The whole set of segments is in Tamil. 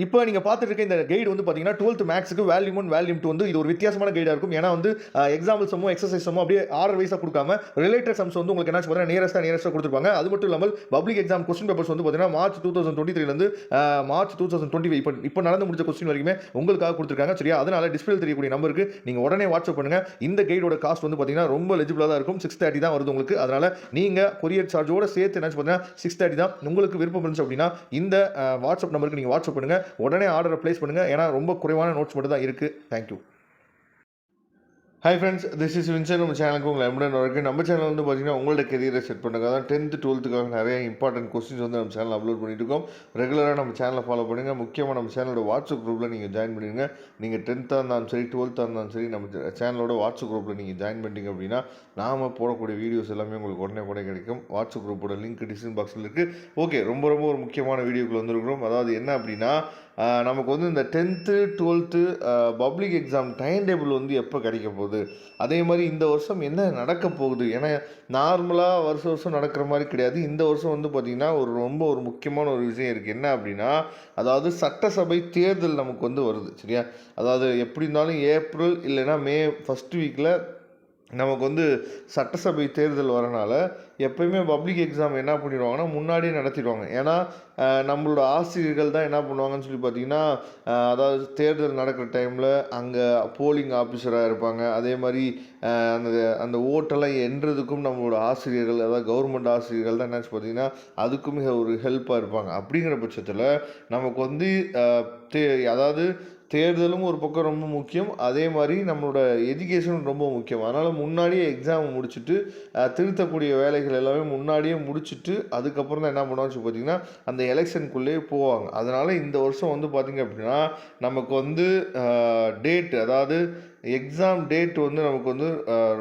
இப்போ நீங்க பார்த்துட்டு இருக்க இந்த கைடு வந்து பார்த்தீங்கன்னா 12th மேக்ஸ்க்கு வால்யூம் 1 வால்யூம் 2 வந்து இது ஒரு வித்தியாசமான கைடா இருக்கும். ஏன்னா வந்து எக்ஸாம்பிள் சம்மோ எக்ஸர்சைஸ் சம்மோ அப்படியே ஆர்டர் வைஸா கொடுக்காம ரிலேட்டட் சம்ஸ் வந்து உங்களுக்கு என்ன பார்த்தீங்கன்னா நியரஸ்டா கொடுத்துருப்பாங்க. அது மட்டும் இல்லாமல் பப்ளிக் எக்ஸாம் கொஸ்டின் பேப்பர்ஸ் வந்து பார்த்தீங்கன்னா மார்ச் 2023 இருந்து மார்ச் 2025 இப்போ நடந்து முடிஞ்ச கொஸ்டின் வரைக்குமே உங்களுக்காக கொடுத்துருக்காங்க. சரியா? அதனால டிஸ்பிளே தெரியக்கூடிய நம்பருக்கு நீங்க உடனே வாட்ஸ்அப் பண்ணுங்க. இந்த கைடோட காஸ்ட் வந்து பார்த்தீங்கன்னா ரொம்ப லெஜிபிளா தான் இருக்கும். 630 தான் வருது உங்களுக்கு. அதனால நீங்க கொரியர் சார்ஜோட சேர்த்து என்ன பார்த்தீங்கன்னா 630 தான். உங்களுக்கு விருப்பம் இருந்துச்சு அப்படின்னா இந்த வாட்ஸ்அப் நம்பருக்கு நீங்க வாட்ஸ்அப் பண்ணுங்க. உடனே ஆர்டரை ப்ளேஸ் பண்ணுங்க. ஏன்னா ரொம்ப குறைவான நோட்ஸ் மட்டும் தான் இருக்கு. Thank you. Hi friends, this is Vinson. நம்ம சேனலுக்கு உங்களை எம்புடன் இருக்குது. நம்ம சேனல் வந்து பார்த்தீங்கன்னா உங்களோட கெரியரை செட் பண்ணுறதுக்காக தான் 10th 12th நிறைய இம்பார்ட்டன்ட் கொஸ்டின்ஸ் வந்து நம்ம சேனல் அப்லோட் பண்ணிட்டு இருக்கோம். ரெகுலராக நம்ம சேனலை ஃபாலோ பண்ணுங்கள். முக்கியமாக நம்ம சேனலோட வாட்ஸ்அப் குரூப்பில் நீங்கள் ஜாயின் பண்ணிடுங்க. நீங்கள் 10th இருந்தாலும் சரி 12th இருந்தாலும் சரி நம்ம சேனலோட வாட்ஸ்அப் குரூப்பில் நீங்கள் ஜாயின் பண்ணிட்டீங்க அப்படின்னா நாம் போடக்கூடிய வீடியோஸ் எல்லாமே உங்களுக்கு உடனே கிடைக்கும். வாட்ஸ்அப் குரூப்போட லிங்க் டிஸ்கிரிப்ஷன் பாக்ஸில் இருக்குது. ஓகே, ரொம்ப ஒரு முக்கியமான வீடியோக்குள்ள வந்துருக்கிறோம். அதாவது என்ன அப்படின்னா நமக்கு வந்து இந்த 10th 12th public exam time table வந்து எப்போ கிடைக்க போகுது, அதே மாதிரி இந்த வருஷம் என்ன நடக்க போகுது. ஏன்னா நார்மலாக வருஷம் நடக்கிற மாதிரி கிடையாது. இந்த வருஷம் வந்து பார்த்திங்கன்னா ஒரு முக்கியமான ஒரு விஷயம் இருக்குது. என்ன அப்படின்னா, அதாவது சட்டசபை தேர்தல் நமக்கு வந்து வருது. சரியா? அதாவது எப்படி இருந்தாலும் ஏப்ரல் இல்லைன்னா மே ஃபஸ்ட் வீக்கில் நமக்கு வந்து சட்டசபை தேர்தல் வரனால எப்போயுமே பப்ளிக் எக்ஸாம் என்ன பண்ணிடுவாங்கன்னா முன்னாடியே நடத்திடுவாங்க. ஏன்னா நம்மளோட ஆசிரியர்கள் தான் என்ன பண்ணுவாங்கன்னு சொல்லி பார்த்தீங்கன்னா, அதாவது தேர்தல் நடக்கிற டைமில் அங்கே போலிங் ஆஃபீஸராக இருப்பாங்க. அதே மாதிரி அந்த அந்த ஓட்டெல்லாம் எண்ணுறதுக்கும் நம்மளோட ஆசிரியர்கள், அதாவது கவர்மெண்ட் ஆசிரியர்கள் தான் என்னாச்சு பார்த்தீங்கன்னா அதுக்கும் ஒரு ஹெல்ப்பாக இருப்பாங்க. அப்படிங்கிற பட்சத்தில் நமக்கு வந்து அதாவது தேர்தலும் ஒரு பக்கம் ரொம்ப முக்கியம், அதே மாதிரி நம்மளோட எஜுகேஷனும் ரொம்ப முக்கியம். அதனால் முன்னாடியே எக்ஸாம் முடிச்சுட்டு திருத்தக்கூடிய வேலைகள் எல்லாமே முன்னாடியே முடிச்சுட்டு அதுக்கப்புறம் தான் என்ன பண்ணுவான்னு பார்த்தீங்கன்னா அந்த எலெக்ஷனுக்குள்ளேயே போவாங்க. அதனால் இந்த வருஷம் வந்து பார்த்திங்க அப்படின்னா நமக்கு வந்து டேட், அதாவது எக்ஸாம் டேட் வந்து நமக்கு வந்து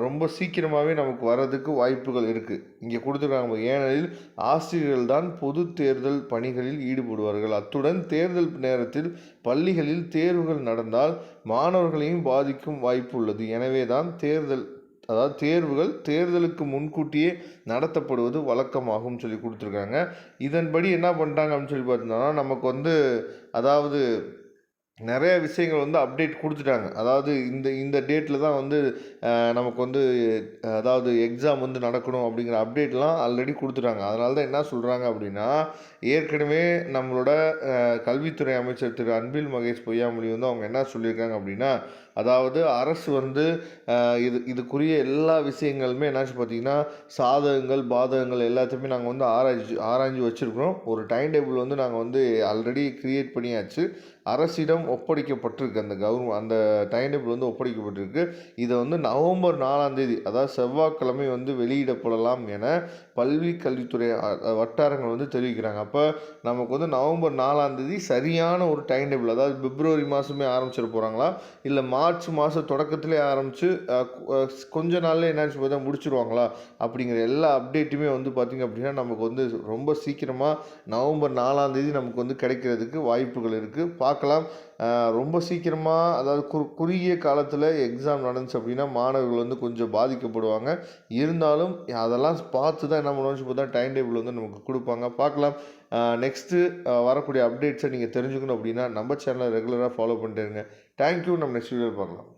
ரொம்ப சீக்கிரமாகவே நமக்கு வர்றதுக்கு வாய்ப்புகள் இருக்குது. இங்கே கொடுத்துருக்காங்க. ஏனெனில் ஆசிரியர்கள் தான் பொது தேர்தல் பணிகளில் ஈடுபடுவார்கள். அத்துடன் தேர்தல் நேரத்தில் பள்ளிகளில் தேர்வுகள் நடந்தால் மாணவர்களையும் பாதிக்கும் வாய்ப்பு உள்ளது. எனவே தான் தேர்வுகள் தேர்தலுக்கு முன்கூட்டியே நடத்தப்படுவது வழக்கமாகும் சொல்லி கொடுத்துருக்காங்க. இதன்படி என்ன பண்ணிட்டாங்க அப்படின்னு சொல்லி பார்த்தோம்னா நமக்கு வந்து அதாவது நிறைய விஷயங்கள் வந்து அப்டேட் கொடுத்துட்டாங்க. அதாவது இந்த டேட்டில் தான் வந்து நமக்கு வந்து அதாவது எக்ஸாம் வந்து நடக்கணும் அப்படிங்கிற அப்டேட்லாம் ஆல்ரெடி கொடுத்துட்டாங்க. அதனால தான் என்ன சொல்கிறாங்க அப்படின்னா, ஏற்கனவே நம்மளோட கல்வித்துறை அமைச்சர் திரு அன்பில் மகேஷ் பொய்யாமொழி வந்து அவங்க என்ன சொல்லியிருக்காங்க அப்படின்னா, அதாவது அரசு வந்து இதுக்குரிய எல்லா விஷயங்களுமே என்னாச்சு பார்த்தீங்கன்னா சாதகங்கள் பாதகங்கள் எல்லாத்தையுமே நாங்கள் வந்து ஆராய்ஞ்சு வச்சுருக்கிறோம். ஒரு டைம் டேபிள் வந்து நாங்கள் வந்து ஆல்ரெடி க்ரியேட் பண்ணியாச்சு. அரசிடம் ஒப்படைக்கப்பட்டிருக்கு. அந்த டைம் டேபிள் வந்து ஒப்படைக்கப்பட்டிருக்கு. இதை வந்து நவம்பர் 4ஆம் தேதி, அதாவது செவ்வாய்க்கிழமை வந்து வெளியிடப்படலாம் என பள்ளி கல்வித்துறை வட்டாரங்கள் வந்து தெரிவிக்கிறாங்க. அப்போ நமக்கு வந்து நவம்பர் 4ஆம் தேதி சரியான ஒரு டைம் டேபிள், அதாவது பிப்ரவரி மாதமே ஆரம்பிச்சிட போகிறாங்களா இல்லை மார்ச் மாத தொடக்கத்திலே ஆரம்பித்து கொஞ்ச நாளில் என்னாச்சு பார்த்தா முடிச்சுருவாங்களா அப்படிங்கிற எல்லா அப்டேட்டுமே வந்து பார்த்திங்க அப்படின்னா நமக்கு வந்து ரொம்ப சீக்கிரமாக நவம்பர் 4ஆம் தேதி நமக்கு வந்து கிடைக்கிறதுக்கு வாய்ப்புகள் இருக்குது. பார்க்கலாம். ரொம்ப சீக்கிரமாக, அதாவது குறுகிய காலத்தில் எக்ஸாம் நடந்துச்சு அப்படின்னா மாணவர்கள் வந்து கொஞ்சம் பாதிக்கப்படுவாங்க. இருந்தாலும் அதெல்லாம் பார்த்து தான் என்ன பண்ணுவோம்னு பார்த்தா டைம் டேபிள் வந்து நமக்கு கொடுப்பாங்க. பார்க்கலாம். நெக்ஸ்ட்டு வரக்கூடிய அப்டேட்ஸை நீங்கள் தெரிஞ்சுக்கணும் அப்படின்னா நம்ம சேனலை ரெகுலராக ஃபாலோ பண்ணிட்டு இருங்க. தேங்க்யூ. நம்ம நெக்ஸ்ட் வீடியோவில் பார்க்கலாம்.